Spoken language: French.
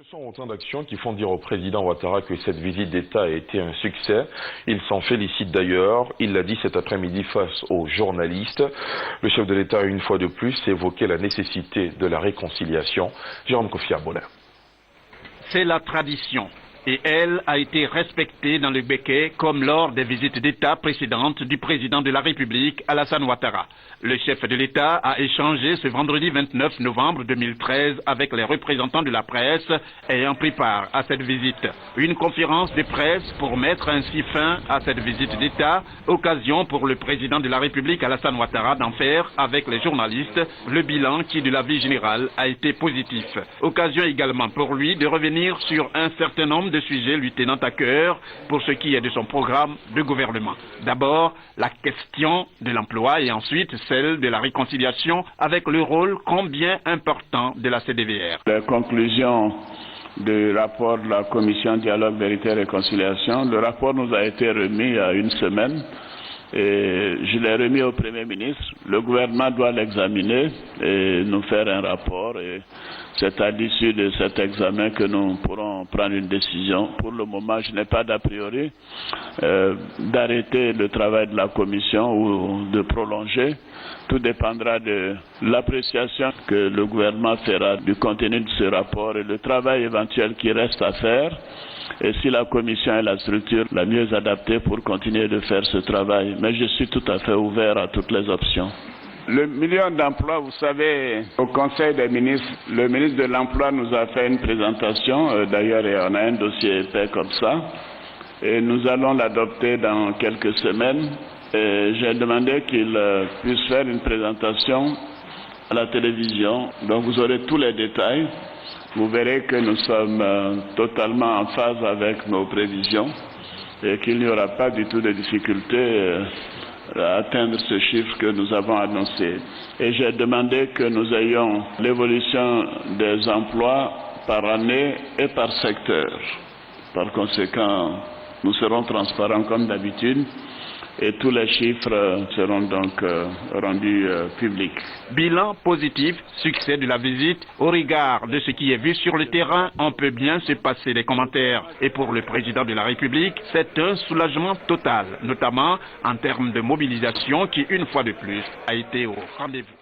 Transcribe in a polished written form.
Ce sont autant d'actions qui font dire au président Ouattara que cette visite d'État a été un succès. Il s'en félicite d'ailleurs. Il l'a dit cet après-midi face aux journalistes. Le chef de l'État a une fois de plus évoqué la nécessité de la réconciliation. Jérôme Kofi Abona. C'est la tradition. Et elle a été respectée dans le Béquet comme lors des visites d'État précédentes du président de la République, Alassane Ouattara. Le chef de l'État a échangé ce vendredi 29 novembre 2013 avec les représentants de la presse ayant pris part à cette visite. Une conférence de presse pour mettre ainsi fin à cette visite d'État, occasion pour le président de la République, Alassane Ouattara, d'en faire avec les journalistes le bilan qui, de la vie générale, a été positif. Occasion également pour lui de revenir sur un certain nombre de sujets lui tenant à cœur pour ce qui est de son programme de gouvernement. D'abord, la question de l'emploi et ensuite celle de la réconciliation avec le rôle combien important de la CDVR. Les conclusions du rapport de la Commission Dialogue, Vérité et Réconciliation, le rapport nous a été remis il y a une semaine et je l'ai remis au Premier ministre. Le gouvernement doit l'examiner et nous faire un rapport. C'est à l'issue de cet examen que nous pourrons prendre une décision. Pour le moment, je n'ai pas d'a priori d'arrêter le travail de la commission ou de prolonger. Tout dépendra de l'appréciation que le gouvernement fera du contenu de ce rapport et le travail éventuel qui reste à faire. Et si la commission est la structure la mieux adaptée pour continuer de faire ce travail. Mais je suis tout à fait ouvert à toutes les options. Le million d'emplois, vous savez, au Conseil des ministres, le ministre de l'Emploi nous a fait une présentation. D'ailleurs, on a un dossier épais comme ça. Et nous allons l'adopter dans quelques semaines. J'ai demandé qu'il puisse faire une présentation à la télévision. Donc vous aurez tous les détails. Vous verrez que nous sommes totalement en phase avec nos prévisions et qu'il n'y aura pas du tout de difficulté à atteindre ce chiffre que nous avons annoncé. Et j'ai demandé que nous ayons l'évolution des emplois par année et par secteur. Par conséquent, nous serons transparents comme d'habitude. Et tous les chiffres seront donc rendus publics. Bilan positif, succès de la visite. Au regard de ce qui est vu sur le terrain, on peut bien se passer des commentaires. Et pour le président de la République, c'est un soulagement total, notamment en termes de mobilisation qui, une fois de plus, a été au rendez-vous.